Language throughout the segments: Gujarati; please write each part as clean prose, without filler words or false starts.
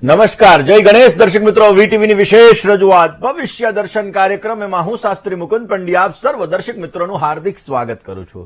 નમસ્કાર, જય ગણેશ દર્શક મિત્રો. વીટીવીની વિશેષ રજૂઆત ભવિષ્ય દર્શન કાર્યક્રમ એમાં હું શાસ્ત્રી મુકુંદ પંડ્યા આપ સર્વ દર્શક મિત્રોનું હાર્દિક સ્વાગત કરું છું.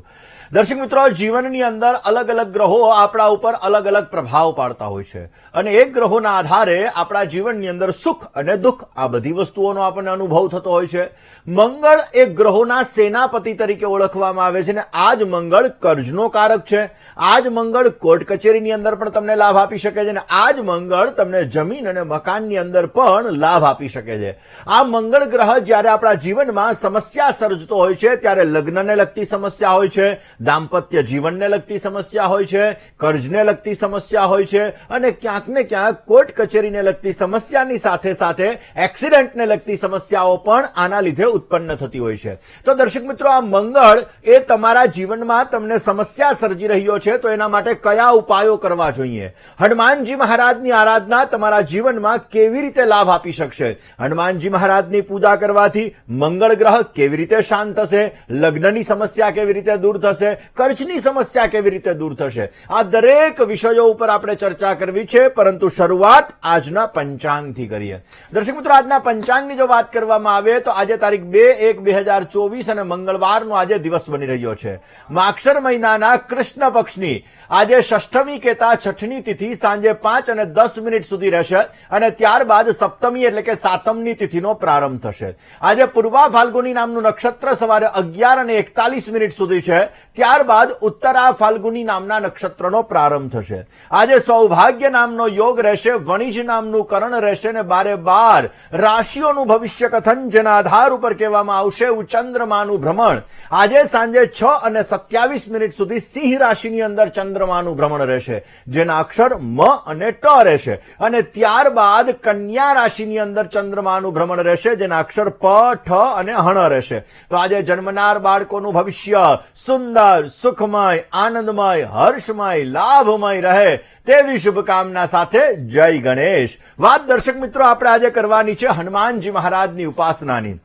દર્શક મિત્રો, જીવનની અંદર અલગ અલગ ગ્રહો આપણા ઉપર અલગ અલગ પ્રભાવ પાડતા હોય છે અને એક ગ્રહોના આધારે આપણા જીવનની અંદર સુખ અને દુઃખ આ બધી વસ્તુઓનો આપણને અનુભવ થતો હોય છે. મંગળ એક ગ્રહોના સેનાપતિ તરીકે ઓળખવામાં આવે છે અને આ જ મંગળ કર્જનો કારક છે. આ જ મંગળ કોર્ટ કચેરીની અંદર પણ તમને લાભ આપી શકે છે અને આ જ મંગળ તમને જમીન અને મકાનની અંદર પણ લાભ આપી શકે છે. આ મંગળ ગ્રહ જ્યારે આપણા જીવનમાં સમસ્યા સર્જતો હોય છે ત્યારે લગ્નને લગતી સમસ્યા હોય છે, દાંપત્ય જીવનને લગતી સમસ્યા હોય છે, કર્જને લગતી સમસ્યા હોય છે અને ક્યાંક ને ક્યાંક કોર્ટ કચેરીને લગતી સમસ્યાની સાથે સાથે એક્સિડન્ટને લગતી સમસ્યાઓ પણ આના લીધે ઉત્પન્ન થતી હોય છે. તો દર્શક મિત્રો, આ મંગળ એ તમારા જીવનમાં તમને સમસ્યા સર્જી રહ્યો છે તો એના માટે કયા ઉપાયો કરવા જોઈએ? હનુમાનજી મહારાજની આરાધના તમારા જીવનમાં કેવી રીતે લાભ આપી શકશે? હનુમાનજી મહારાજની પૂજા કરવાથી મંગળ ગ્રહ કેવી રીતે શાંત થશે? લગ્નની સમસ્યા કેવી રીતે દૂર થશે? કર્જની સમસ્યા કેવી રીતે દૂર થશે? આ દરેક વિષયો ઉપર આપણે ચર્ચા કરવી છે, પરંતુ શરૂઆત આજના પંચાંગથી કરીએ. દર્શક મિત્રો, આજના પંચાંગની જો વાત કરવામાં આવે તો આજે તારીખ 2/1/2024 અને મંગળવારનો આજે દિવસ બની રહ્યો છે. માક્ષર મહિનાના કૃષ્ણ પક્ષની આજે ષષ્ઠમી કહેતા છઠની તિથિ સાંજે 5:10 સુધી રહેશે અને ત્યારબાદ સપ્તમી એટલે કે સાતમની તિથિનો પ્રારંભ થશે. આજે પૂર્વા ફાલ્ગુની નામનું નક્ષત્ર સવારે 11:41 સુધી છે. ત્યારબાદ ઉત્તરા ફાલ્ગુની નામના નક્ષત્રનો પ્રારંભ થશે. આજે સૌભાગ્ય નામનો યોગ રહેશે, વણિજ નામનું કરણ રહેશે અને 12 રાશિઓનું ભવિષ્ય કથન જેના આધાર ઉપર કહેવામાં આવશે ચંદ્રમાનું ભ્રમણ. આજે સાંજે 6:27 સુધી સિંહ રાશિની અંદર ચંદ્રમાનું ભ્રમણ રહેશે જેના અક્ષર મ અને ટ રહેશે અને ત્યારબાદ કન્યા રાશિની અંદર ચંદ્રમાનું ભ્રમણ રહેશે જેના અક્ષર પ, ઠ અને હણ રહેશે. તો આજે જન્મનાર બાળકોનું ભવિષ્ય સુંદર, સુખમય, આનંદમય, હર્ષમય, લાભમય રહે તેવી શુભકામના સાથે જય ગણેશ. વાત દર્શક મિત્રો આપણે આજે કરવાની છે હનુમાનજી મહારાજની ઉપાસનાની.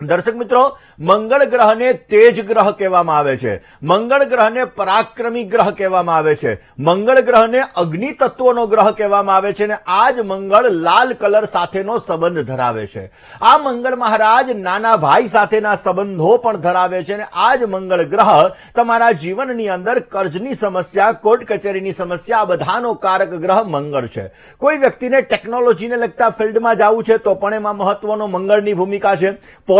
દર્શક મિત્રો, મંગળ ગ્રહને તેજ ગ્રહ કહેવામાં આવે છે, મંગળ ગ્રહને પરાક્રમી ગ્રહ કહેવામાં આવે છે, મંગળ ગ્રહને અગ્નિ તત્વનો ગ્રહ કહેવામાં આવે છે અને આ જ મંગળ લાલ કલર સાથેનો સંબંધ ધરાવે છે. આ મંગળ મહારાજ નાના ભાઈ સાથેના સંબંધો પણ ધરાવે છે અને આ જ મંગળ ગ્રહ તમારા જીવનની અંદર કર્જની સમસ્યા, કોર્ટ કચેરીની સમસ્યા, આ બધાનો કારક ગ્રહ મંગળ છે. કોઈ વ્યક્તિને ટેકનોલોજીને લગતા ફિલ્ડમાં જવું છે તો પણ એમાં મહત્વનો મંગળની ભૂમિકા છે.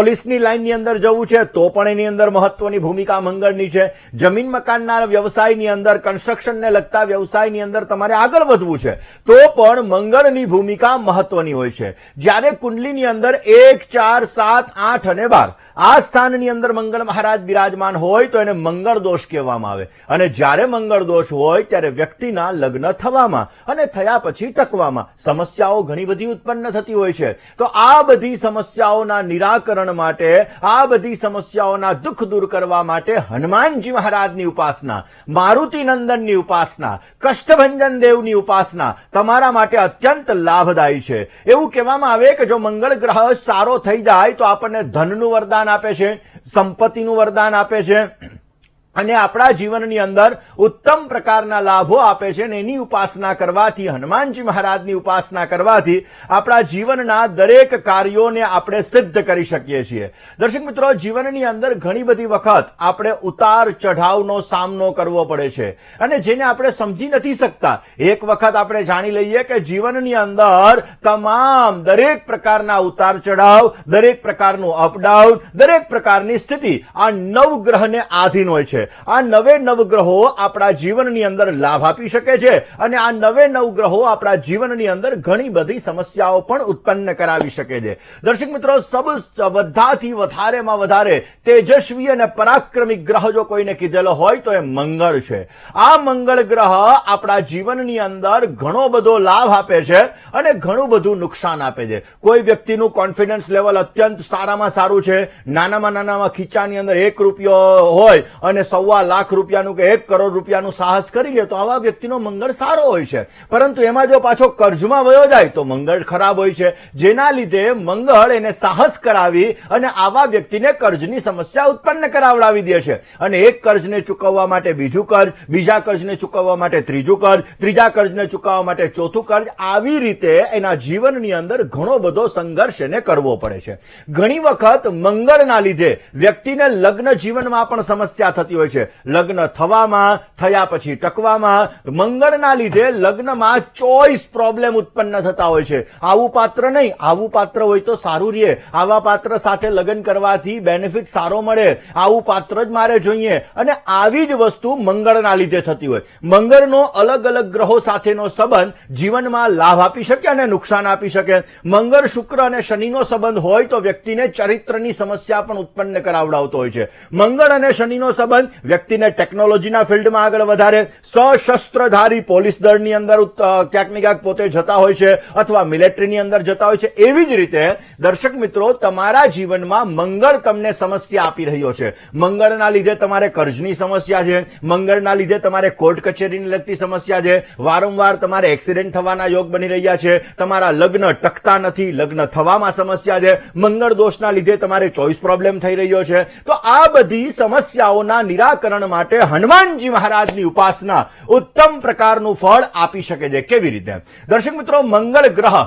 પોલીસની લાઈનની અંદર જવું છે તો પણ એની અંદર મહત્વની ભૂમિકા મંગળની છે. જમીન મકાનના વ્યવસાયની અંદર, કન્સ્ટ્રક્શનને લગતા વ્યવસાયની અંદર તમારે આગળ વધવું છે તો પણ મંગળની ભૂમિકા મહત્વની હોય છે. જ્યારે કુંડલીની અંદર 1, 4, 7, 8 અને 12 આ સ્થાનની અંદર મંગળ મહારાજ બિરાજમાન હોય તો એને મંગળ દોષ કહેવામાં આવે અને જ્યારે મંગળ દોષ હોય ત્યારે વ્યક્તિના લગ્ન થવામાં અને થયા પછી ટકવામાં સમસ્યાઓ ઘણી બધી ઉત્પન્ન થતી હોય છે. તો આ બધી સમસ્યાઓના નિરાકરણ માટે, આ બધી સમસ્યાઓના દુઃખ દૂર કરવા માટે હનુમાનજી મહારાજની ઉપાસના, મારુતિ નંદનની ઉપાસના, કષ્ટભંજન દેવની ઉપાસના તમારા માટે અત્યંત લાભદાયી છે. એવું કહેવામાં આવે કે જો મંગળ ગ્રહ સારો થઈ જાય તો આપણને ધનનું વરદાન આપે છે, સંપત્તિનું વરદાન આપે છે અને આપણા જીવનની અંદર ઉત્તમ પ્રકારના લાભો આપે છે અને એની ઉપાસના કરવાથી, હનુમાનજી મહારાજની ઉપાસના કરવાથી આપણા જીવનના દરેક કાર્યોને આપણે સિદ્ધ કરી શકીએ છીએ. દર્શક મિત્રો, જીવનની અંદર ઘણી બધી વખત આપણે ઉતાર ચઢાવનો સામનો કરવો પડે છે અને જેને આપણે સમજી નથી શકતા. એક વખત આપણે જાણી લઈએ કે જીવનની અંદર તમામ દરેક પ્રકારના ઉતાર ચઢાવ, દરેક પ્રકારનું અપડાઉન, દરેક પ્રકારની સ્થિતિ આ નવગ્રહને આધીન હોય છે. આ નવે નવગ્રહો આપણા જીવનની અંદર લાભ આપી શકે છે અને આ નવે નવગ્રહો આપણા જીવનની અંદર ઘણી બધી સમસ્યાઓ પણ ઉત્પન્ન કરાવી શકે છે. દર્શક મિત્રો, બધાથી વધારેમાં વધારે તેજસ્વી અને પરાક્રમી ગ્રહ જો કોઈને કીધેલો હોય તો એ મંગળ છે. આ મંગળ ગ્રહ આપણા જીવનની અંદર ઘણો બધો લાભ આપે છે અને ઘણું બધું નુકસાન આપે છે. કોઈ વ્યક્તિનું કોન્ફિડન્સ લેવલ અત્યંત સારામાં સારું છે, નાનામાં નાનામાં ખીચાની અંદર 1 રૂપિયો હોય અને ₹1.25 લાખ કે 1 કરોડ રૂપિયાનું સાહસ કરી લે તો આવા વ્યક્તિનો મંગળ સારો હોય છે, પરંતુ એમાં જો પાછો કર્જમાં વયો જાય તો મંગળ ખરાબ હોય છે, જેના લીધે મંગળ એને સાહસ કરાવી અને આવા વ્યક્તિને કર્જની સમસ્યા ઉત્પન્ન કરાવડાવી દે છે. અને એક કર્જને ચૂકવવા માટે બીજું કર્જ, બીજા કર્જને ચૂકવવા માટે ત્રીજું કર્જ, ત્રીજા કર્જને ચૂકવવા માટે ચોથું કર્જ, આવી રીતે એના જીવનની અંદર ઘણો બધો સંઘર્ષ એને કરવો પડે છે. ઘણી વખત મંગળના લીધે વ્યક્તિને લગ્ન જીવનમાં પણ સમસ્યા થતી હોય છે. લગ્ન થવામાં, થયા પછી ટકવામાં, મંગળના લીધે લગ્નમાં ચોઈસ પ્રોબ્લેમ ઉત્પન્ન થતા હોય છે. આવું પાત્ર નહીં, આવું પાત્ર હોય તો સારું રહે, આવા પાત્ર સાથે લગ્ન કરવાથી બેનિફિટ સારો મળે, આવું પાત્ર જ મારે જોઈએ, અને આવી જ વસ્તુ મંગળના લીધે થતી હોય. મંગળનો અલગ અલગ ગ્રહો સાથેનો સંબંધ જીવનમાં લાભ આપી શકે અને નુકસાન આપી શકે. મંગળ, શુક્ર અને શનિનો સંબંધ હોય તો વ્યક્તિને ચરિત્રની સમસ્યા પણ ઉત્પન્ન કરાવડાવતો હોય છે. મંગળ અને શનિનો સંબંધ વ્યક્તિને ટેકનોલોજીના ફિલ્ડમાં આગળ વધારે, સશસ્ત્રધારી પોલીસ દળની અંદર ક્યાંક ને ક્યાંક પોતે જતા હોય છે અથવા મિલિટરીની અંદર જતા હોય છે. એવી જ રીતે દર્શક મિત્રો, તમારા જીવનમાં મંગળ તમને સમસ્યા આપી રહ્યો છે. મંગળના લીધે તમારે કર્જની સમસ્યા છે, મંગળના લીધે તમારે કોર્ટ કચેરીને લગતી સમસ્યા છે, વારંવાર તમારે એક્સિડન્ટ થવાના યોગ બની રહ્યા છે, તમારા લગ્ન ટકતા નથી, લગ્ન થવામાં સમસ્યા છે, મંગળ દોષના લીધે તમારે ચોઈસ પ્રોબ્લેમ થઈ રહ્યો છે. તો આ બધી સમસ્યાઓના નિરાકરણ માટે હનુમાનજી મહારાજની ઉપાસના ઉત્તમ પ્રકારનું ફળ આપી શકે છે. કેવી રીતે? દર્શક મિત્રો, મંગળ ગ્રહ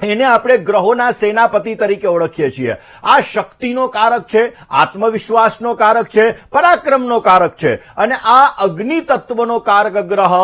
એને આપણે ગ્રહોના સેનાપતિ તરીકે ઓળખીએ છીએ. આ શક્તિનો કારક છે, આત્મવિશ્વાસનો કારક છે, પરાક્રમનો કારક છે, અને આ અગ્નિ તત્વનો કારક ગ્રહ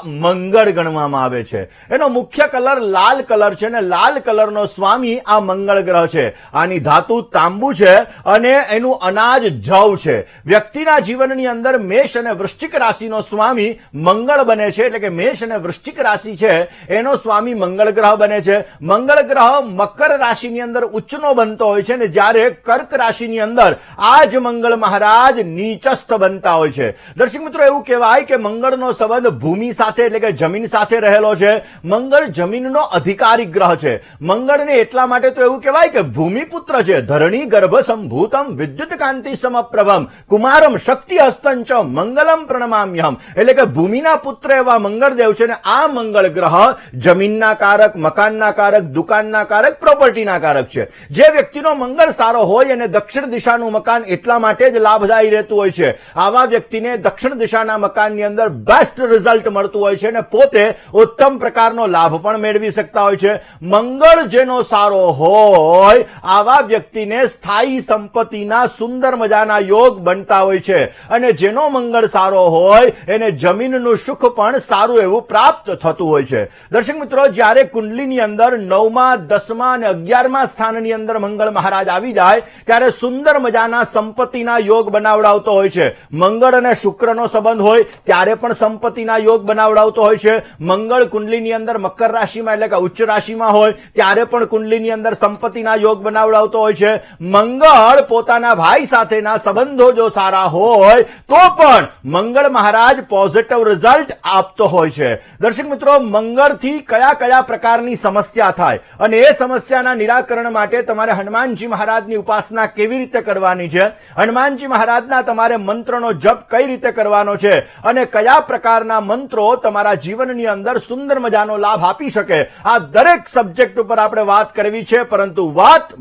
મંગળ ગણવામાં આવે છે. એનો મુખ્ય કલર લાલ કલર છે અને લાલ કલરનો સ્વામી આ મંગળ ગ્રહ છે. આની ધાતુ તાંબુ છે અને એનું અનાજ જવ છે. વ્યક્તિના જીવનની અંદર મેષ અને વૃશ્ચિક રાશિનો સ્વામી મંગળ બને છે, એટલે કે મેષ અને વૃશ્ચિક રાશિ છે એનો સ્વામી મંગળ ગ્રહ બને છે. મંગળ ગ્રહ મકર રાશિની અંદર ઉચ્ચનો બનતો હોય છે, ને જ્યારે કર્ક રાશિની અંદર આ જ મંગળ મહારાજ નીચસ્થ બનતા હોય છે. દર્શક મિત્રો, એવું કહેવાય કે મંગળનો સંબંધ ભૂમિ સાથે એટલે કે જમીન સાથે રહેલો છે. મંગળ જમીનનો અધિકારી ગ્રહ છે. મંગળને એટલા માટે તો એવું કહેવાય કે ભૂમિપુત્ર છે. ધરણી ગર્ભ સંભૂતમ વિદ્યુત કાંતિ સમપ્રભમ કુમારમ શક્તિ હસ્તંચ મંગલમ પ્રણમામ્યહમ, એટલે કે ભૂમિના પુત્ર એવા મંગળદેવ છે. ને આ મંગળ ગ્રહ જમીનના કારક, મકાનના કારક, દુકાનના કારક, પ્રોપર્ટીના કારક છે. જે વ્યક્તિનો મંગળ સારો હોય અને દક્ષિણ દિશાનું મકાન એટલા માટે જ લાભદાયી રહેતું હોય છે. આવા વ્યક્તિને દક્ષિણ દિશાના મકાનની અંદર બેસ્ટ રિઝલ્ટ મળતું હોય છે અને પોતે ઉત્તમ પ્રકારનો લાભ પણ મેળવી શકતા હોય છે. મંગળ જેનો સારો હોય આવા વ્યક્તિને સ્થાયી સંપત્તિના સુંદર મજાના યોગ બનતા હોય છે, અને જેનો મંગળ સારો હોય એને જમીનનું સુખ પણ સારું એવું પ્રાપ્ત થતું હોય છે. દર્શક મિત્રો, જ્યારે કુંડલીની અંદર 9મા, 10મા અને 11મા સ્થાનની અંદર મંગળ મહારાજ આવી જાય ત્યારે સુંદર મજાના સંપત્તિના યોગ બનાવડાવતો હોય છે. મંગળ અને શુક્રનો સંબંધ હોય ત્યારે પણ સંપત્તિના યોગ બનાવડાવતો હોય છે. મંગળ કુંડલીની અંદર મકર રાશિમાં એટલે કે ઉચ્ચ રાશિમાં હોય ત્યારે પણ કુંડલીની અંદર સંપત્તિના યોગ બનાવડાવતો હોય છે. મંગળ પોતાના ભાઈ સાથેના સંબંધો જો સારા હોય તો પણ મંગળ મહારાજ પોઝિટિવ રિઝલ્ટ આપતો હોય છે. દર્શક મિત્રો, મંગળથી કયા કયા પ્રકારની સમસ્યા થાય અને એ સમસ્યાના નિરાકરણ માટે તમારે હનુમાનજી મહારાજની ઉપાસના કેવી રીતે કરવાની છે, હનુમાનજી મહારાજના તમારે મંત્રનો જપ કઈ રીતે કરવાનો છે અને કયા પ્રકારના મંત્રો તમારા જીવનની અંદર સુંદર મજાનો લાભ આપી શકે, આ દરેક સબ્જેક્ટ ઉપર આપણે વાત કરવી છે. પરંતુ વાત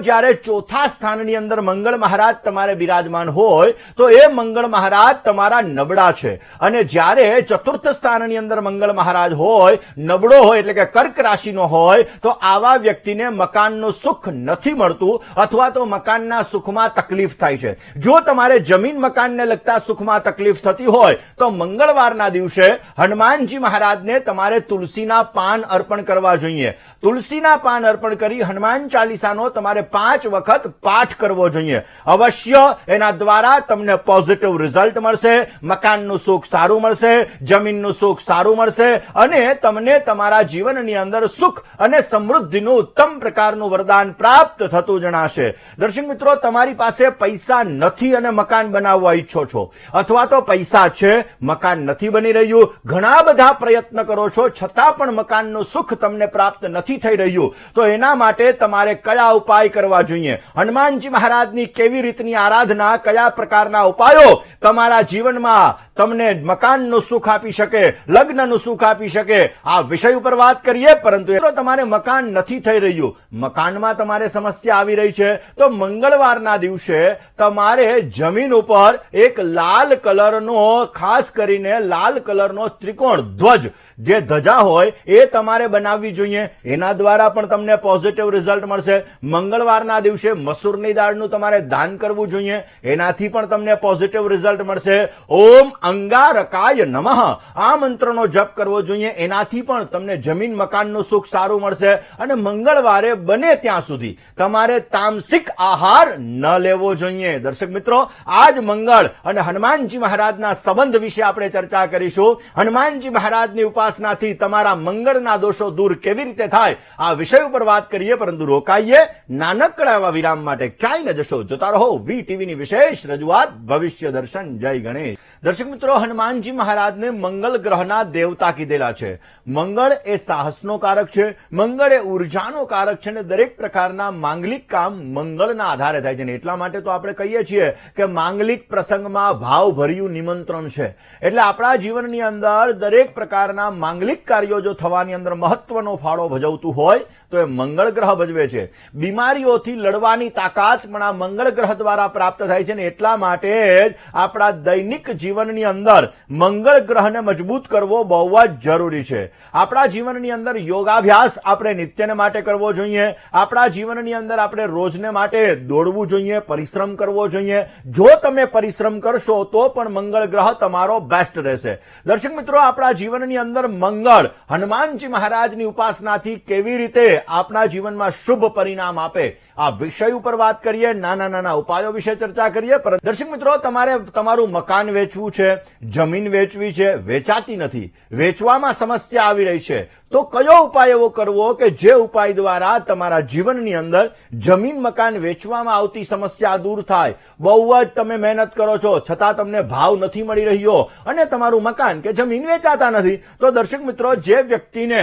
જ્યારે ચોથા સ્થાનની અંદર મંગળ મહારાજ તમારે બિરાજમાન હોય તો એ મંગળ મહારાજ તમારા નબળા છે, અને જ્યારે ચતુર્થ સ્થાનની અંદર મંગળ મહારાજ હોય, નબળો હોય એટલે કે કર્ક રાશિનો હોય, તો આવા વ્યક્તિને મકાનનું સુખ નથી મળતું અથવા તો મકાનના સુખમાં તકલીફ થાય છે. જો તમારે જમીન મકાનને લગતા સુખમાં તકલીફ થતી હોય તો મંગળવારના દિવસે હનુમાનજી મહારાજને તમારે તુલસીના પાન અર્પણ કરવા જોઈએ. તુલસીના પાન અર્પણ કરી હનુમાન ચાલીસાનો તમારે 5 વખત પાઠ કરવો જોઈએ. અવશ્ય એના દ્વારા તમને પોઝિટિવ રિઝલ્ટ મળશે, મકાનનું સુખ સારું મળશે, જમીનનું સુખ સારું મળશે અને તમને તમારા જીવનની અંદર સુખ અને સમૃદ્ધિનું ઉત્તમ પ્રકારનું વરદાન પ્રાપ્ત થતું જણાશે. દર્શક મિત્રો, તમારી પાસે પૈસા નથી અને મકાન બનાવવા ઈચ્છો છો, અથવા તો પૈસા છે, મકાન નથી બની રહ્યું, ઘણા બધા પ્રયત્ન કરો છો છતાં પણ મકાનનું સુખ તમને પ્રાપ્ત નથી થઈ રહ્યું, તો એના માટે તમારે કયા ઉપાય કરવા જોઈએ? હનુમાનજી મહારાજની કેવી રીતની આરાધના, કયા પ્રકારના ઉપાયો તમારા જીવનમાં તમને મકાનનું સુખ આપી શકે, લગ્નનું સુખ આપી શકે, આ વિષય ઉપર વાત કરીએ. પરંતુ તમારે મકાન નથી થઈ રહ્યું, મકાનમાં તમારે સમસ્યા આવી રહી છે, તો મંગળવારના દિવસે તમારે જમીન ઉપર એક લાલ કલરનો, ખાસ કરીને લાલ કલરનો ત્રિકોણ ધ્વજ, જે ધજા હોય એ તમારે બનાવવી જોઈએ. એના દ્વારા પણ તમને પોઝિટિવ રિઝલ્ટ મળશે. મંગળવારના દિવસે મસૂરની દાળનું તમારે દાન કરવું જોઈએ, એનાથી પણ તમને પોઝિટિવ રિઝલ્ટ મળશે. ઓમ અંગારકાય નમઃ આ મંત્રનો જપ કરવો જોઈએ, એનાથી પણ તમને જમીન મકાનનું સુખ સારું મળશે. અને મંગળવારે બને ત્યાં સુધી તમારે તામસિક આહાર ન લેવો જોઈએ. દર્શક મિત્રો, આજ મંગળ અને હનુમાનજી મહારાજના સંબંધ વિશે આપણે ચર્ચા કરીશું. હનુમાનજી મહારાજની ઉપાસનાથી તમારા મંગળના દોષો દૂર કેવી રીતે થાય, આ વિષય ઉપર વાત કરીએ. પરંતુ રોકાઈએ નાનકડા એવા વિરામ માટે, ક્યાંય ન જશો, જોતા રહો વીટીવીની વિશેષ રજૂઆત ભવિષ્ય દર્શન. જય ગણેશ. દર્શક મિત્રો, હનુમાનજી મહારાજને મંગળ ગ્રહના દેવતા કીધેલા છે. મંગળ એ સાહસનો કારક છે, મંગળ એ ઉર્જાનો કારક છે, અને દરેક પ્રકારના માંગલિક કામ મંગળના આધારે થાય છે. એટલા માટે તો આપણે કહીએ છીએ કે માંગલિક પ્રસંગમાં ભાવભર્યું નિમંત્રણ છે. એટલે આપણા જીવનની અંદર દરેક પ્રકારના માંગલિક કાર્યો જો થવાની અંદર મહત્વનો ફાળો ભજવતું હોય તો એ મંગળ ગ્રહ ભજવે છે. બીમારીઓથી લડવાની તાકાત પણ આ મંગળ ગ્રહ દ્વારા પ્રાપ્ત થાય છે. ને એટલા માટે જ આપણા દૈનિક જીવનની અંદર મંગળ ગ્રહને મજબૂત કરવો બહુ જ જરૂરી છે. આપણા જીવનની અંદર યોગાભ્યાસ આપણે નિત્યને માટે કરવો જોઈએ. આપણા જીવનની અંદર આપણે રોજને માટે દોડવું જોઈએ, પરિશ્રમ કરવો જોઈએ. જો તમે પરિશ્રમ કરશો તો પણ મંગળ ગ્રહ તમારો બેસ્ટ રહેશે. દર્શક મિત્રો, આપણા જીવનની અંદર મંગળ હનુમાનજી મહારાજની ઉપાસનાથી કેવી રીતે આપણા જીવનમાં શુભ પરિણામ આપે, આ વિષય ઉપર વાત કરીએ. નાના નાના ઉપાયો વિશે ચર્ચા કરીએ. પરંતુ દર્શક મિત્રો, તમારે તમારું મકાન વેચવું છે, જમીન વેચવી છે, વેચાતી નથી, વેચવામાં સમસ્યા આવી રહી છે, તો કયો ઉપાય એવો કરવો કે જે ઉપાય દ્વારા તમારા જીવનની અંદર જમીન મકાન વેચવામાં આવતી સમસ્યા દૂર થાય? બહુ જ તમે મહેનત કરો છો છતાં તમને ભાવ નથી મળી રહ્યો અને તમારું મકાન કે જમીન વેચાતા નથી, તો દર્શક મિત્રો, જે વ્યક્તિને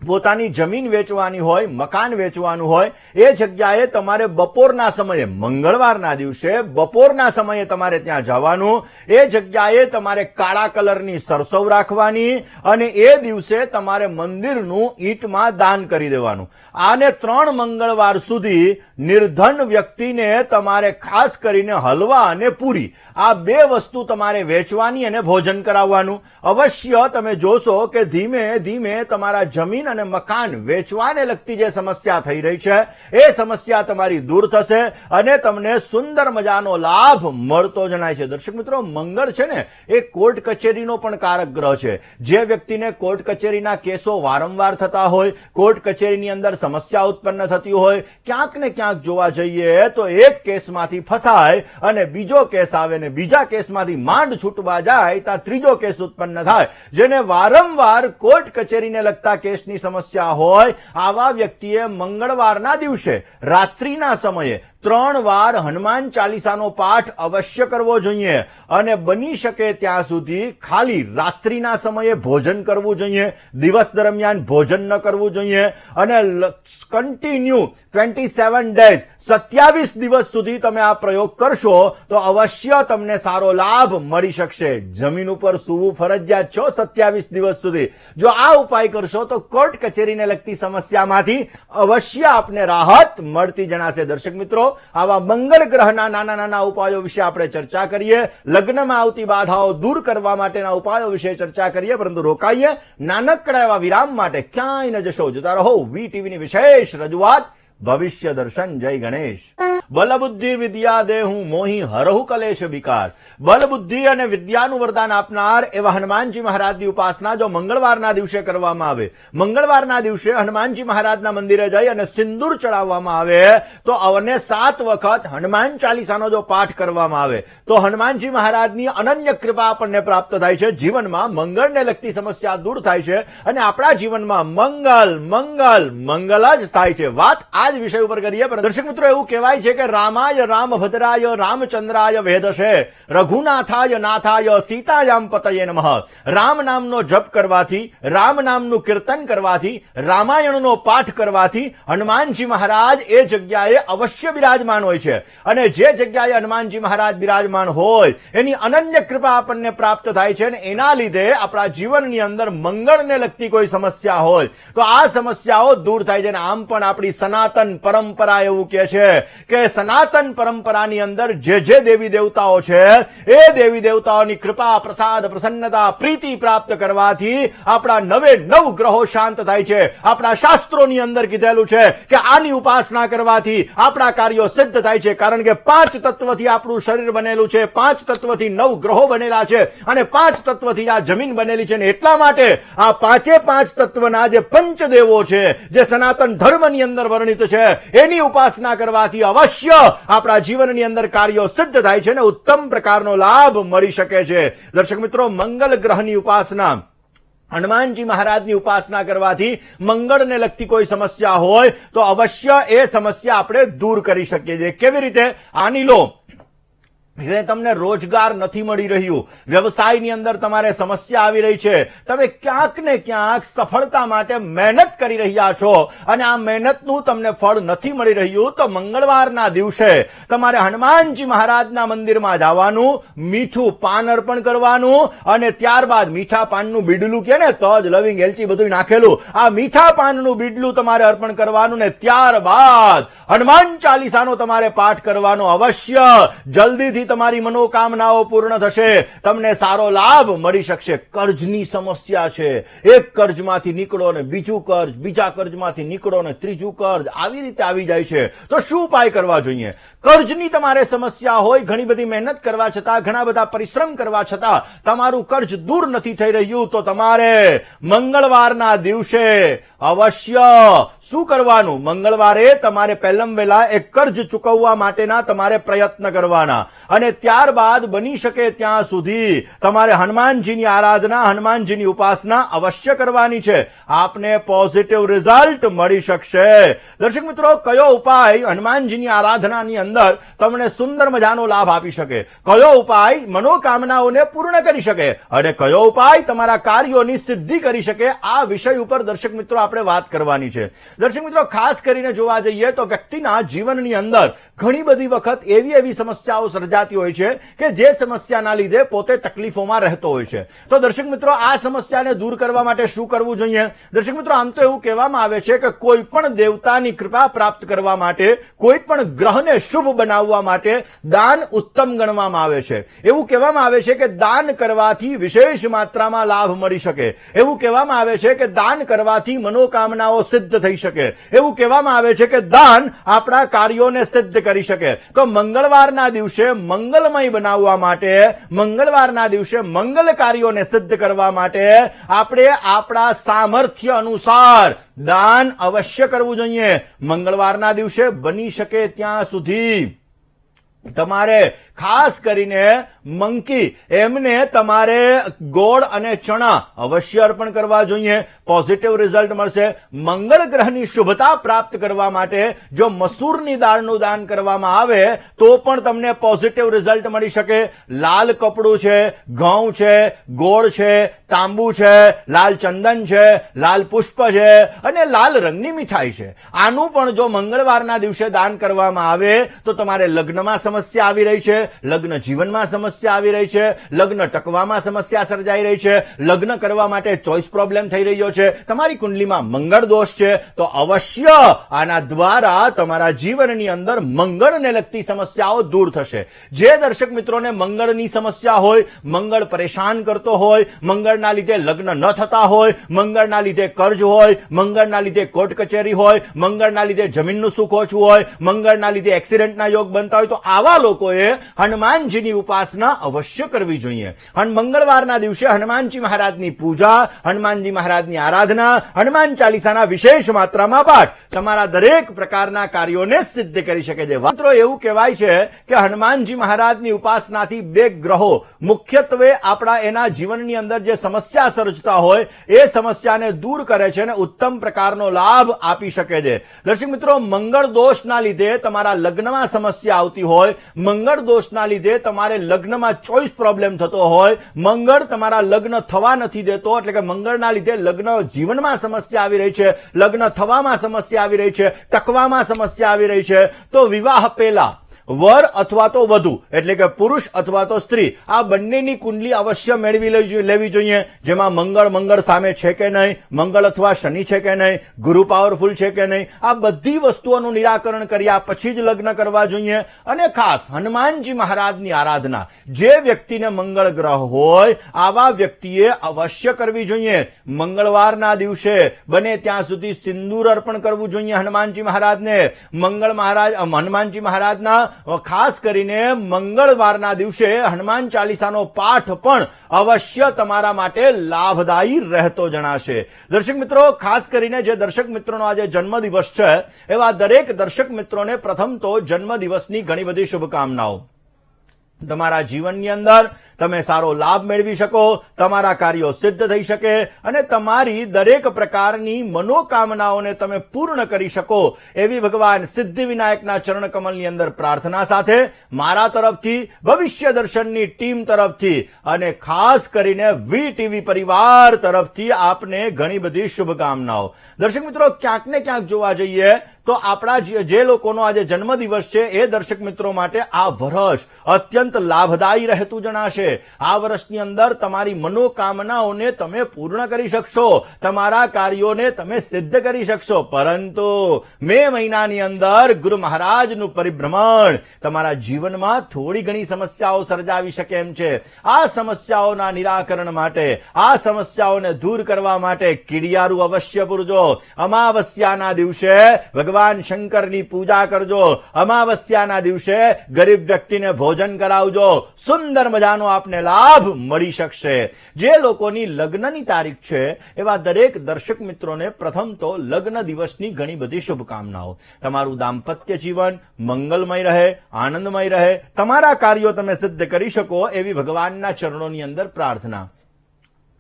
પોતાની જમીન વેચવાની હોય, મકાન વેચવાનું હોય, એ જગ્યાએ તમારે બપોરના સમયે, મંગળવારના દિવસે બપોરના સમયે તમારે ત્યાં જવાનું. એ જગ્યાએ તમારે કાળા કલરની સરસવ રાખવાની અને એ દિવસે તમારે મંદિરનું ઈંટમાં દાન કરી દેવાનું. આને 3 મંગળવાર સુધી નિર્ધન વ્યક્તિને તમારે ખાસ કરીને હલવા અને પૂરી, આ 2 વસ્તુ તમારે વેચવાની અને ભોજન કરાવવાનું. અવશ્ય તમે જોશો કે ધીમે ધીમે તમારા જમીન અને મકાન વેચવાને લગતી જે સમસ્યા થઈ રહી છે એ સમસ્યા તમારી દૂર થશે અને તમને સુંદર મજાનો લાભ મળતો જણાય છે. દર્શક મિત્રો, મંગળ છે ને એ કોર્ટ કચેરીનો પણ કારક ગ્રહ છે. જે વ્યક્તિને કોર્ટ કચેરીના કેસો વારંવાર થતા હોય, કોર્ટ કચેરીની અંદર સમસ્યા ઉત્પન્ન થતી હોય, ક્યાંક ને ક્યાંક જોવા જઈએ તો એક કેસમાંથી ફસાય અને બીજો કેસ આવે ને બીજા કેસમાંથી માંડ છૂટવા જાય ત્યાં ત્રીજો કેસ ઉત્પન્ન થાય. જેને વારંવાર કોર્ટ કચેરીને લગતા કેસની સમસ્યા હોય, આવા વ્યક્તિએ મંગળવારના દિવસે રાત્રિના સમયે 3 વાર હનુમાન ચાલીસાનો પાઠ અવશ્ય કરવો જોઈએ અને બની શકે ત્યાં સુધી ખાલી રાત્રિના સમયે ભોજન કરવું જોઈએ. દિવસ દરમિયાન ભોજન ન કરવું જોઈએ અને કન્ટિન્યુ 27 ડેઝ, 27 દિવસ સુધી તમે આ પ્રયોગ કરશો તો અવશ્ય તમને સારો લાભ મળી શકશે. જમીન ઉપર સૂવું ફરજિયાત છો 27 દિવસ સુધી. જો આ ઉપાય કરશો તો કોર્ટ કચેરીને લગતી સમસ્યામાંથી અવશ્ય આપને રાહત મળતી જણાશે. દર્શક મિત્રો, આવા મંગળ ગ્રહના નાના નાના ઉપાયો વિશે આપણે ચર્ચા કરીએ. લગ્નમાં આવતી બાધાઓ દૂર કરવા માટેના ઉપાયો વિશે ચર્ચા કરીએ. પરંતુ રોકાઈએ નાનકડા એવા વિરામ માટે, ક્યાંય ન જશો, જોતા રહો વીટીવીની વિશેષ રજૂઆત ભવિષ્ય દર્શન. જય ગણેશ. બલ બુદ્ધિ વિદ્યા દેહું મોહી હરહુ કલેશ વિકાર. બલ બુદ્ધિ અને વિદ્યાનું વરદાન આપનાર એવા હનુમાનજી મહારાજની ઉપાસના જો મંગળવારના દિવસે કરવામાં આવે, મંગળવારના દિવસે હનુમાનજી મહારાજના મંદિરે જઈ અને સિંદૂર ચડાવવામાં આવે તો અવને 7 વખત હનુમાન ચાલીસાનો જો પાઠ કરવામાં આવે તો હનુમાનજી મહારાજની અનન્ય કૃપા આપણને પ્રાપ્ત થાય છે. જીવનમાં મંગળને લગતી સમસ્યા દૂર થાય છે અને આપણા જીવનમાં મંગલ મંગલ મંગલ જ થાય છે. વાત આ જ વિષય ઉપર કરીએ. દર્શક મિત્રો, એવું કહેવાય છે કે રામાય રામભદ્રાય રામચંદ્રાય વેદશે રઘુનાથાય નાથાય સીતાયામ પતયે નમઃ. રામ નામનો જપ કરવાથી, રામ નામનું કીર્તન કરવાથી, રામાયણનો પાઠ કરવાથી હનુમાનજી મહારાજ એ જગ્યાએ અવશ્ય બિરાજમાન હોય છે અને જે જગ્યાએ હનુમાનજી મહારાજ બિરાજમાન હોય એની અનન્ય કૃપા આપણને પ્રાપ્ત થાય છે અને એના લીધે આપણા જીવનની અંદર મંગળને લગતી કોઈ સમસ્યા હોય તો આ સમસ્યાઓ દૂર થાય છે. આમ પણ આપણી સનાતન પરંપરા એવું કહે છે કે સનાતન પરંપરાની અંદર જે દેવી દેવતાઓ છે એ દેવી દેવતાઓની કૃપા, પ્રસાદ, પ્રસન્નતા, પ્રીતિ પ્રાપ્ત કરવાથી આપણા 9 ગ્રહો શાંત થાય છે. આપણા શાસ્ત્રોની અંદર કીધેલું છે કે આની ઉપાસના કરવાથી આપણા કાર્યો સિદ્ધ થાય છે, કારણ કે 5 તત્વથી આપણું શરીર બનેલું છે, 5 તત્વથી 9 ગ્રહો બનેલા છે અને 5 તત્વથી આ જમીન બનેલી છે. એટલા માટે આ 5 તત્વના જે પંચદેવો છે, જે સનાતન ધર્મની અંદર વર્ણિત છે, એની ઉપાસના કરવાથી અવશ્ય આપણા જીવનની અંદર કાર્યો સિદ્ધ થાય છે અને ઉત્તમ પ્રકારનો લાભ મળી શકે છે. દર્શક મિત્રો, મંગલ ગ્રહની ઉપાસના, હનુમાનજી મહારાજની ઉપાસના કરવાથી મંગળને લગતી કોઈ સમસ્યા હોય તો અવશ્ય એ સમસ્યા આપણે દૂર કરી શકીએ છીએ. કેવી રીતે? આની લો, તમને રોજગાર નથી મળી રહ્યું, વ્યવસાયની અંદર તમારે સમસ્યા આવી રહી છે, તમે ક્યાંક ને ક્યાંક સફળતા માટે મહેનત કરી રહ્યા છો અને આ મહેનતનું તમને ફળ નથી મળી રહ્યું તો મંગળવારના દિવસે તમારે હનુમાનજી મહારાજના મંદિરમાં જવાનું, મીઠું પાન અર્પણ કરવાનું અને ત્યારબાદ મીઠા પાનનું બીડલું કે ને તજ, લવિંગ, એલચી બધું નાખેલું આ મીઠા પાનનું બીડલું તમારે અર્પણ કરવાનું ને ત્યારબાદ હનુમાન ચાલીસાનો તમારે પાઠ કરવાનો. અવશ્ય જલ્દીથી તમારી મનોકામનાઓ પૂર્ણ થશે, તમને સારો લાભ મળી શકશે. કર્જની સમસ્યા છે, એક કર્જમાંથી નીકળો ને બીજું કર્જ, બીજા કર્જમાંથી નીકળો ને ત્રીજું કર્જ, આવી રીતે આવી જાય છે તો શું ઉપાય કરવા જોઈએ? કર્જની તમારે સમસ્યા હોય, ઘણી બધી મહેનત કરવા છતાં, ઘણા બધા પરિશ્રમ કરવા છતાં તમારું કર્જ દૂર નથી થઈ રહ્યું તો તમારે મંગળવારના દિવસે અવશ્ય શું કરવાનું? મંગળવારે તમારે પહેલમ વહેલા એક કર્જ ચૂકવવા માટેના તમારે પ્રયત્ન કરવાના અને ત્યારબાદ બની શકે ત્યાં સુધી તમારે હનુમાનજીની આરાધના, હનુમાનજીની ઉપાસના અવશ્ય કરવાની છે. આપને પોઝિટિવ રિઝલ્ટ મળી શકશે. દર્શક મિત્રો, કયો ઉપાય હનુમાનજીની આરાધનાની અંદર તમને સુંદર મજાનો લાભ આપી શકે? કયો ઉપાય મનોકામનાઓને પૂર્ણ કરી શકે અને કયો ઉપાય તમારા કાર્યોની સિદ્ધિ કરી શકે? આ વિષય ઉપર દર્શક મિત્રો આપણે વાત કરવાની છે. દર્શક મિત્રો, ખાસ કરીને જોવા જઈએ તો વ્યક્તિના જીવનની અંદર ઘણી બધી વખત એવી સમસ્યાઓ સર્જાતી હોય છે કે જે સમસ્યાના લીધે પોતે તકલીફોમાં રહેતો હોય છે. તો દર્શક મિત્રો, આ સમસ્યાને દૂર કરવા માટે શું કરવું જોઈએ? દર્શક મિત્રો, આમ તો એવું કહેવામાં આવે છે કે કોઈ પણ દેવતાની કૃપા પ્રાપ્ત કરવા માટે, કોઈ પણ ગ્રહને શુભ બનાવવા માટે દાન ઉત્તમ ગણવામાં આવે છે. એવું કહેવામાં આવે છે કે દાન કરવાથી વિશેષ માત્રામાં લાભ મળી શકે. એવું કહેવામાં આવે છે કે દાન કરવાથી મનોકામનાઓ સિદ્ધ થઈ શકે. એવું કહેવામાં આવે છે કે દાન આપણા કાર્યોને સિદ્ધ કરી શકે. તો મંગળવારના દિવસે મંગલમય બનાવવા માટે, મંગળવારના દિવસે મંગલ કાર્યોને સિદ્ધ કરવા માટે આપણે આપણા સામર્થ્ય અનુસાર દાન અવશ્ય કરવું જોઈએ. મંગળવારના દિવસે બની શકે ત્યાં સુધી તમારે ખાસ કરીને મંકી એમને તમારે ગોળ અને ચણા અવશ્ય અર્પણ કરવા જોઈએ. પોઝિટિવ રિઝલ્ટ મળશે. મંગળ ગ્રહની શુભતા પ્રાપ્ત કરવા માટે જો મસૂરની દાળનું દાન કરવામાં આવે તો પણ તમને પોઝિટિવ રિઝલ્ટ મળી શકે. લાલ કપડું છે, ઘઉં છે, ગોળ છે, તાંબુ છે, લાલ ચંદન છે, લાલ પુષ્પ છે અને લાલ રંગની મીઠાઈ છે. આનું પણ જો મંગળવારના દિવસે દાન કરવામાં આવે તો તમારે લગ્નમાં સમસ્યા આવી રહી છે, લગ્ન જીવનમાં સમસ્યા આવી રહી છે, લગ્ન ટકવામાં સમસ્યા સર્જાઈ રહી છે, લગ્ન કરવા માટે ચોઇસ પ્રોબ્લેમ થઈ રહ્યો છે, તમારી કુંડલીમાં મંગળ દોષ છે, તો અવશ્ય આના દ્વારા તમારા જીવનની અંદર મંગળને લગતી સમસ્યાઓ દૂર થશે. જે દર્શક મિત્રોને મંગળની સમસ્યા હોય, મંગળ પરેશાન કરતો હોય, મંગળના લીધે લગ્ન ન થતા હોય, મંગળના લીધે કર્જ હોય, મંગળના લીધે કોર્ટ કચેરી હોય, મંગળના લીધે જમીનનું સુખ ઓછું હોય, મંગળના લીધે એક્સિડન્ટના યોગ બનતા હોય, તો આવા લોકોએ હનુમાનજીની ઉપાસના અવશ્ય કરવી જોઈએ. મંગળવારના દિવસે હનુમાનજી મહારાજની પૂજા, હનુમાનજી મહારાજની આરાધના, હનુમાન ચાલીસાના વિશેષ માત્રામાં પાઠ તમારા દરેક પ્રકારના કાર્યોને સિદ્ધ કરી શકે છે. મિત્રો, એવું કહેવાય છે કે હનુમાનજી મહારાજની ઉપાસનાથી બે ગ્રહો મુખ્યત્વે આપણા એના જીવનની અંદર જે સમસ્યા સર્જતા હોય એ સમસ્યાને દૂર કરે છે અને ઉત્તમ પ્રકારનો લાભ આપી શકે છે. દર્શક મિત્રો, મંગળ દોષના લીધે તમારા લગ્નમાં સમસ્યા આવતી હોય, મંગળ દોષના લીધે તમારે લગ્નમાં ચોઇસ પ્રોબ્લેમ થતો હોય, મંગળ તમારા લગ્ન થવા નથી દેતો, એટલે કે મંગળના લીધે લગ્ન જીવનમાં સમસ્યા આવી રહી છે, લગ્ન થવામાં સમસ્યા આવી રહી છે, ટકવામાં સમસ્યા આવી રહી છે, તો વિવાહ પહેલા વર અથવા તો વધુ એટલે કે પુરુષ અથવા તો સ્ત્રી આ બંનેની કુંડલી અવશ્ય મેળવી લેવી જોઈએ, જેમાં મંગળ સામે છે કે નહીં, મંગળ અથવા શનિ છે કે નહીં, ગુરુ પાવરફુલ છે કે નહીં, આ બધી વસ્તુઓનું નિરાકરણ કર્યા પછી જ લગ્ન કરવા જોઈએ. અને ખાસ હનુમાનજી મહારાજની આરાધના જે વ્યક્તિને મંગળ ગ્રહ હોય આવા વ્યક્તિએ અવશ્ય કરવી જોઈએ. મંગળવારના દિવસે બને ત્યાં સુધી સિંદૂર અર્પણ કરવું જોઈએ હનુમાનજી મહારાજને. હનુમાનજી મહારાજના ખાસ કરીને મંગળવારના દિવસે હનુમાન ચાલીસાનો પાઠ પણ અવશ્ય તમારા માટે લાભદાયી રહેતો જણાશે. દર્શક મિત્રો, ખાસ કરીને જે દર્શક મિત્રોનો આજે જન્મદિવસ છે એવા દરેક દર્શક મિત્રોને પ્રથમ તો જન્મદિવસની ઘણી બધી શુભકામનાઓ. તમારા જીવનની અંદર તમે સારો લાભ મેળવી શકો, તમારા કાર્યો સિદ્ધ થઈ શકે અને તમારી દરેક પ્રકારની મનોકામનાઓને તમે પૂર્ણ કરી શકો એવી ભગવાન સિદ્ધિવિનાયકના ચરણ કમલની અંદર પ્રાર્થના સાથે મારા તરફથી, ભવિષ્ય દર્શનની ટીમ તરફથી અને ખાસ કરીને વીટીવી પરિવાર તરફથી આપને ઘણી બધી શુભકામનાઓ. દર્શક મિત્રો, ક્યાંક ને ક્યાંક જોવા જઈએ તો આપણા જે લોકોનો આજે જન્મદિવસ છે એ દર્શક મિત્રો માટે આ વર્ષ અત્યંત લાભદાયી રહેતું જણાશે. આ વર્ષની અંદર તમારી મનોકામનાઓને તમે પૂર્ણ કરી શકશો, તમારા કાર્યોને તમે સિદ્ધ કરી શકશો, પરંતુ મે મહિનાની અંદર ગુરુ મહારાજનું પરિભ્રમણ તમારા જીવનમાં થોડી ઘણી સમસ્યાઓ સર્જાવી શકે એમ છે. આ સમસ્યાઓના નિરાકરણ માટે, આ સમસ્યાઓને દૂર કરવા માટે કીડિયારું અવશ્ય પૂરજો. અમાવસ્યાના દિવસે ભગવાન શંકરની પૂજા કરજો, અમાવસ્યાના દિવસે ગરીબ વ્યક્તિને ભોજન કરાવજો, સુંદર મજાનો આપને લાભ મળી શકશે. જે લોકોની લગ્નની તારીખ છે એવા દરેક દર્શક મિત્રોને પ્રથમ તો લગ્ન દિવસની ઘણી બધી શુભકામનાઓ. તમારું દાંપત્ય જીવન મંગલમય રહે, આનંદમય રહે, તમારા કાર્યો તમે સિદ્ધ કરી શકો એવી ભગવાનના ચરણોની અંદર પ્રાર્થના.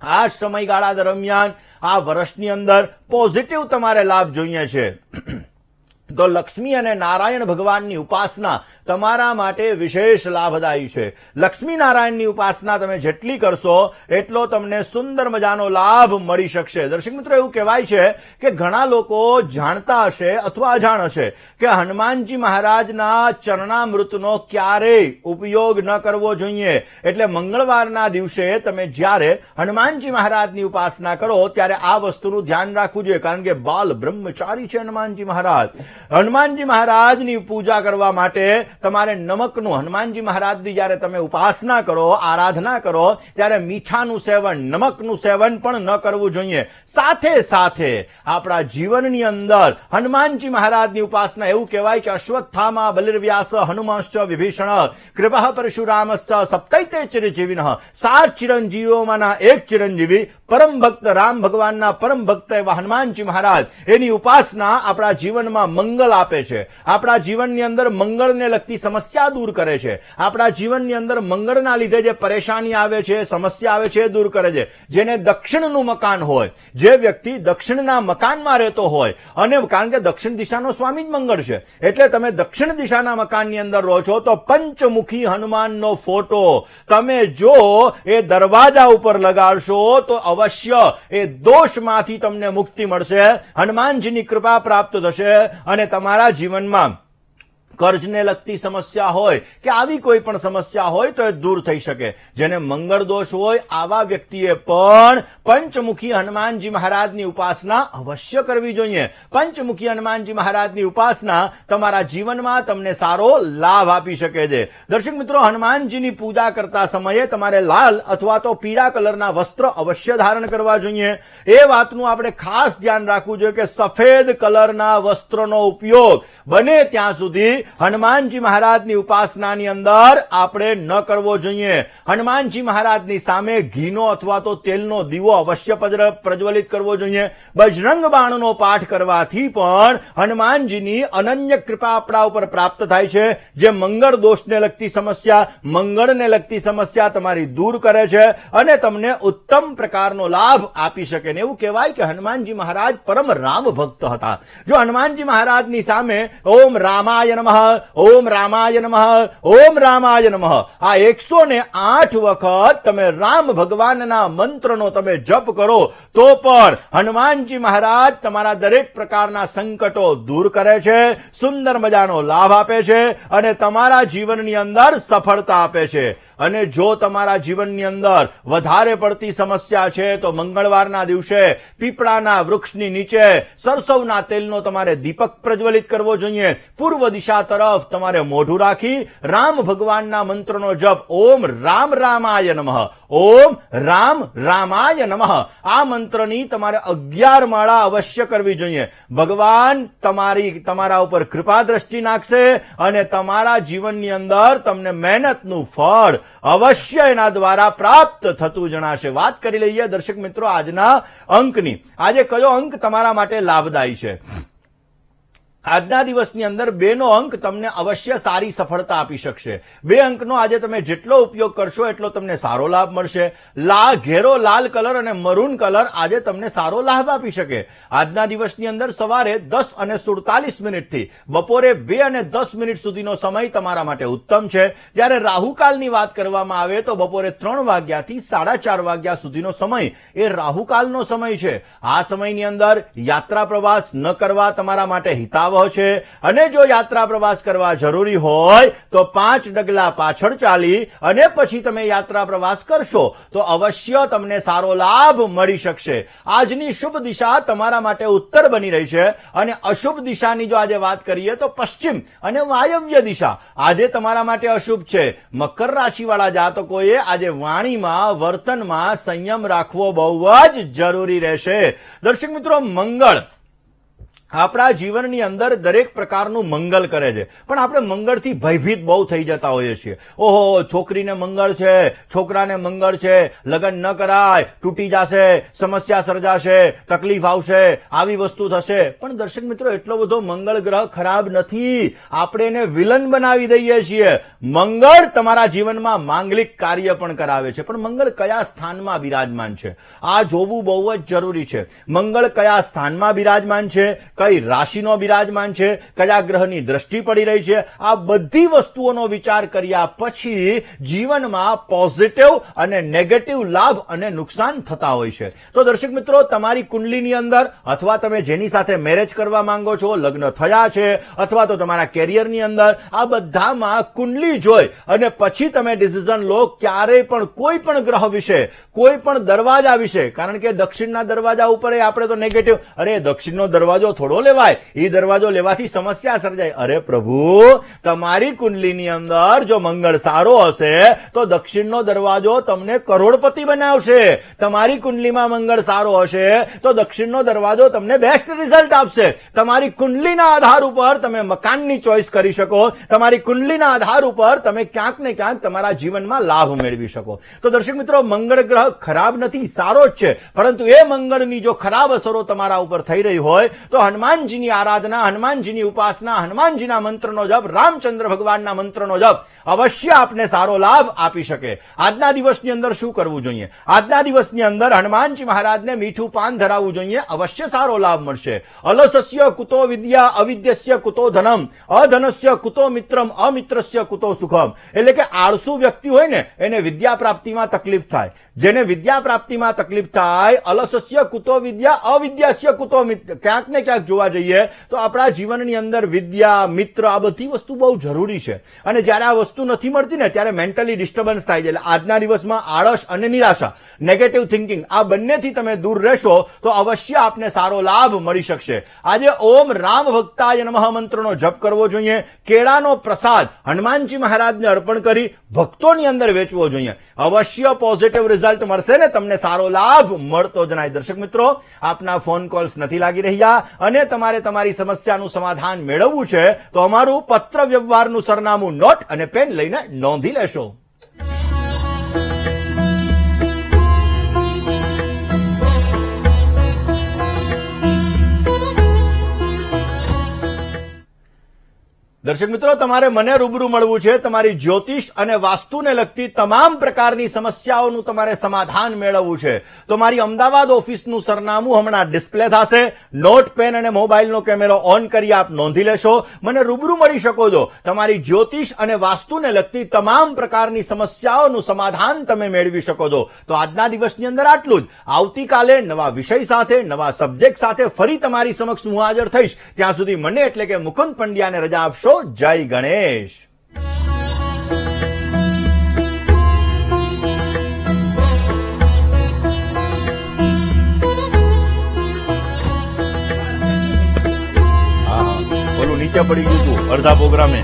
આ સમયગાળા દરમિયાન આ વર્ષની અંદર પોઝિટિવ તમારે લાભ જોઈએ છે તો લક્ષ્મી અને નારાયણ ભગવાનની ઉપાસના તમારા માટે વિશેષ લાભદાયી છે. લક્ષ્મી નારાયણની ઉપાસના તમે જેટલી કરશો એટલો તમને સુંદર મજાનો લાભ મળી શકશે. દર્શક મિત્રો, એવું કહેવાય છે કે ઘણા લોકો જાણતા હશે અથવા અજાણ હશે કે હનુમાનજી મહારાજના ચરણામૃતનો ક્યારેય ઉપયોગ ન કરવો જોઈએ. એટલે મંગળવારના દિવસે તમે જ્યારે હનુમાનજી મહારાજની ઉપાસના કરો ત્યારે આ વસ્તુનું ધ્યાન રાખવું જોઈએ, કારણ કે બાલ બ્રહ્મચારી છે હનુમાનજી મહારાજ. હનુમાનજી મહારાજની પૂજા કરવા માટે તમારે નમકનું, હનુમાનજી મહારાજની જ્યારે તમે ઉપાસના કરો, આરાધના કરો ત્યારે મીઠાનું સેવન, નમકનું સેવન પણ ન કરવું જોઈએ. સાથે સાથે આપણા જીવનની અંદર હનુમાનજી મહારાજની ઉપાસના એવું કહેવાય કે અશ્વત્થામા બલિર્વ્યાસ હનુમાંશ્ચ વિભીષણ કૃપઃ પરશુરામશ્ચ સપ્તૈતે ચિરંજીવિનઃ, 7 ચિરંજીવીઓમાંના એક ચિરંજીવી પરમ ભક્ત રામ ભગવાનના પરમ ભક્ત એવા હનુમાનજી મહારાજ, એની ઉપાસના આપણા જીવનમાં મંગલ આપે છે, આપણા જીવનની અંદર મંગળને લગતી સમસ્યા દૂર કરે છે, આપણા જીવનની અંદર મંગળના લીધે જે પરેશાની આવે છે, સમસ્યા આવે છે એ દૂર કરે છે. જેને દક્ષિણનું મકાન હોય, જે વ્યક્તિ દક્ષિણના મકાનમાં રહેતો હોય, અને કારણ કે દક્ષિણ દિશાનો સ્વામી જ મંગળ છે એટલે તમે દક્ષિણ દિશાના મકાનની અંદર રહો છો તો પંચમુખી હનુમાનનો ફોટો તમે જો એ દરવાજા ઉપર લગાડશો તો અવશ્ય એ દોષમાંથી તમને મુક્તિ મળશે, હનુમાનજીની કૃપા પ્રાપ્ત થશે અને તમારા જીવનમાં કર્જને લગતી સમસ્યા હોય કે આવી કોઈ પણ સમસ્યા હોય તો એ દૂર થઈ શકે. જેને મંગળ દોષ હોય આવા વ્યક્તિએ પણ પંચમુખી હનુમાનજી મહારાજની ઉપાસના અવશ્ય કરવી જોઈએ. પંચમુખી હનુમાનજી મહારાજની ઉપાસના તમારા જીવનમાં તમને સારો લાભ આપી શકે છે. દર્શક મિત્રો, હનુમાનજીની પૂજા કરતા સમયે તમારે લાલ અથવા તો પીળા કલરના વસ્ત્ર અવશ્ય ધારણ કરવા જોઈએ. એ વાતનું આપણે ખાસ ધ્યાન રાખવું જોઈએ કે સફેદ કલરના વસ્ત્રનો ઉપયોગ બને ત્યાં સુધી હનુમાનજી મહારાજની ઉપાસનાની અંદર આપણે ન કરવો જોઈએ. હનુમાનજી મહારાજની સામે ઘીનો અથવા તો તેલનો દીવો અવશ્ય પ્રજ્વલિત કરવો જોઈએ. બજરંગ બાણનો પાઠ કરવાથી પણ હનુમાનજીની અનન્ય કૃપા આપણા ઉપર પ્રાપ્ત થાય છે, જે મંગળ દોષને લગતી સમસ્યા, મંગળને લગતી સમસ્યા તમારી દૂર કરે છે અને તમને ઉત્તમ પ્રકારનો લાભ આપી શકે. ને એવું કહેવાય કે હનુમાનજી મહારાજ પરમ રામ ભક્ત હતા. જો હનુમાનજી મહારાજની સામે ઓમ રામાય નમઃ, ઓમ રામાય નમઃ, ઓમ રામાય નમઃ આ 108 વખત તમે રામ ભગવાનના મંત્રનો તમે જપ કરો તો પણ હનુમાનજી મહારાજ તમારા દરેક પ્રકારના સંકટો દૂર કરે છે, સુંદર મજાનો લાભ આપે છે અને તમારા જીવનની અંદર સફળતા આપે છે. અને જો તમારા જીવનની અંદર વધારે પડતી સમસ્યા છે તો મંગળવારના દિવસે પીપળાના વૃક્ષની નીચે સરસવના તેલનો તમારે દીપક પ્રજ્વલિત કરવો જોઈએ. પૂર્વ દિશા તરફ તમારે મોઢું રાખી રામ ભગવાનના મંત્રનો જપ ઓમ રામ રામાય નમઃ, ઓમ રામ રામાય નમઃ આ મંત્રની તમારે 11 માળા અવશ્ય કરવી જોઈએ. ભગવાન તમારા ઉપર કૃપા દ્રષ્ટિ નાખશે અને તમારા જીવનની અંદર તમને મહેનતનું ફળ અવશ્ય એના દ્વારા પ્રાપ્ત થતું જણાશે. વાત કરી લઈએ દર્શક મિત્રો આજના અંકની. આજે કયો અંક તમારા માટે લાભદાયી છે? આજના દિવસની અંદર 2 નો અંક તમને અવશ્ય સારી સફળતા આપી શકશે. 2 અંકનો આજે તમે જેટલો ઉપયોગ કરશો એટલો તમને સારો લાભ મળશે. ઘેરો લાલ કલર અને મરૂન કલર આજે તમને સારો લાભ આપી શકે. આજના દિવસની અંદર સવારે 10:47 થી બપોરે 2:10 સુધીનો સમય તમારા માટે ઉત્તમ છે. જ્યારે રાહુકાલની વાત કરવામાં આવે તો બપોરે 3 વાગ્યાથી 4:30 વાગ્યા સુધીનો સમય એ રાહુકાલનો સમય છે. આ સમયની અંદર યાત્રા પ્રવાસ ન કરવા તમારા માટે હિતાવહ છે અને જો યાત્રા પ્રવાસ કરવા જરૂરી હોય તો 5 ડગલા પાછળ ચાલી અને પછી તમે યાત્રા પ્રવાસ કરશો તો અવશ્ય તમને સારો લાભ મળી શકશે. આજની શુભ દિશા તમારા માટે ઉત્તર બની રહી છે અને અશુભ દિશાની જો આજે વાત કરીએ તો પશ્ચિમ અને વાયવ્ય દિશા આજે તમારા માટે અશુભ છે. મકર રાશિવાળા જાતકોએ આજે વાણીમાં, વર્તનમાં સંયમ રાખવો બહુ જ જરૂરી રહેશે. દર્શક મિત્રો, મંગળ આપણા જીવનની અંદર દરેક પ્રકારનું મંગલ કરે છે, પણ આપણે મંગળથી ભયભીત બહુ થઈ જતા હોઈએ છીએ. ઓહો, છોકરીને મંગળ છે, છોકરાને મંગળ છે, લગ્ન ન કરાય, તૂટી જશે, સમસ્યા સર્જાશે, તકલીફ આવશે, આવી વસ્તુ થશે. પણ દર્શક મિત્રો, એટલો બધો મંગળ ગ્રહ ખરાબ નથી. આપણે એને વિલન બનાવી દઈએ છીએ. મંગળ તમારા જીવનમાં માંગલિક કાર્ય પણ કરાવે છે, પણ મંગળ કયા સ્થાનમાં બિરાજમાન છે આ જોવું બહુ જ જરૂરી છે. મંગળ કયા સ્થાનમાં બિરાજમાન છે, કઈ રાશિનો બિરાજમાન છે, કયા ગ્રહની દ્રષ્ટિ પડી રહી છે, આ બધી વસ્તુઓનો વિચાર કર્યા પછી જીવનમાં પોઝિટિવ અને નેગેટિવ લાભ અને નુકસાન થતા હોય છે. તો દર્શક મિત્રો, તમારી કુંડલીની અંદર અથવા તમે જેની સાથે મેરેજ કરવા માંગો છો, લગ્ન થયા છે અથવા તો તમારા કેરિયરની અંદર, આ બધામાં કુંડલી જોઈ અને પછી તમે ડિસિઝન લો. ક્યારેય પણ કોઈ પણ ગ્રહ વિશે, કોઈ પણ દરવાજા વિશે, કારણ કે દક્ષિણના દરવાજા ઉપર આપણે તો નેગેટિવ, અરે દક્ષિણનો દરવાજો થોડો લેવાય, એ દરવાજો લેવાથી સમસ્યા સર્જાય. અરે પ્રભુ, તમારી કુંડલીની અંદર જો મંગળ સારો હશે તો દક્ષિણનો દરવાજો તમને કરોડપતિ બનાવશે. તમારી કુંડલીમાં મંગળ સારો હશે તો દક્ષિણનો દરવાજો તમને બેસ્ટ રિઝલ્ટ આપશે. તમારી કુંડલીના આધાર ઉપર તમે મકાનની ચોઈસ કરી શકો. તમારી કુંડલીના આધાર ઉપર તમે ક્યાંક ને ક્યાંક તમારા જીવનમાં લાભ મેળવી શકો. તો દર્શક મિત્રો, મંગળ ગ્રહ ખરાબ નથી, સારો જ છે, પરંતુ એ મંગળની જો ખરાબ અસરો તમારા ઉપર થઈ રહી હોય તો હનુમાનજીની આરાધના, હનુમાનજીની ઉપાસના, હનુમાનજીના મંત્રનો જપ, રામચંદ્ર ભગવાનના મંત્રનો જપ અવશ્ય આપને સારો લાભ આપી શકે. આજના દિવસની અંદર શું કરવું જોઈએ? આજના દિવસની અંદર હનુમાનજી મહારાજને મીઠું પાન ધરાવવું જોઈએ, અવશ્ય સારો લાભ મળશે. અલસસ્ય કુતો વિદ્યા, અવિદ્યસ્ય કુતો ધનમ, અધનસ્ય કુતો મિત્રમ, અમિત્રસ્ય કુતો સુખમ. એટલે કે આળસુ વ્યક્તિ હોય ને એને વિદ્યા પ્રાપ્તિમાં તકલીફ થાય. જેને વિદ્યા પ્રાપ્તિમાં તકલીફ થાય, અલસસ્ય કુતો વિદ્યા, અવિદ્યાસ્ય કુતો મિત્ર, ક્યાંક ને ક્યાંક જોવા જઈએ તો આપણા જીવનની અંદર વિદ્યા, મિત્ર આ બધી વસ્તુ બહુ જરૂરી છે અને જ્યારે આ વસ્તુ નથી મળતી ને ત્યારે મેન્ટલી ડિસ્ટર્બન્સ થાય છે. એટલે આજના દિવસમાં આળસ અને નિરાશા, નેગેટિવ થિંકિંગ આ બંનેથી તમે દૂર રહેશો તો અવશ્ય આપને સારો લાભ મળી શકશે. આજે ઓમ રામ ભક્તાય નમઃ મંત્રનો જપ કરવો જોઈએ. કેળાનો પ્રસાદ હનુમાનજી મહારાજને અર્પણ કરી ભક્તોની અંદર વેચવો જોઈએ. અવશ્ય પોઝિટિવ રિઝલ્ટ મળશે ને તમને સારો લાભ મળતો જણાય. દર્શક મિત્રો, આપના ફોન કોલ્સ નથી લાગી રહ્યા અને તમારે તમારી સમસ્યાનું સમાધાન મેળવવું છે તો અમારું પત્ર વ્યવહારનું સરનામું નોટ અને પેન લઈને નોંધી લેશો. દર્શક મિત્રો, તમારે મને રૂબરૂ મળવું છે. તમારી જ્યોતિષ અને વાસ્તુને લગતી તમામ પ્રકારની સમસ્યાઓનું તમારે સમાધાન મેળવવું છે તો મારી અમદાવાદ ઓફિસનું સરનામું હમણાં ડિસ્પ્લે થશે. નોટ, પેન અને મોબાઈલનો કેમેરો ઓન કરી આપ નોંધી લેશો. મને રૂબરૂ મળી શકો છો. તમારી જ્યોતિષ અને વાસ્તુને લગતી તમામ પ્રકારની સમસ્યાઓનું સમાધાન તમે મેળવી શકો છો. તો આજના દિવસની અંદર આટલું જ. આવતીકાલે નવા વિષય સાથે, નવા સબ્જેક્ટ સાથે ફરી તમારી સમક્ષ હું હાજર થઈશ. ત્યાં સુધી મને એટલે કે મુકુંદ પંડ્યાને રજા આપશો. જય ગણેશ. ઓલું નીચે પડી ગયું હતું અડધા પ્રોગ્રામે.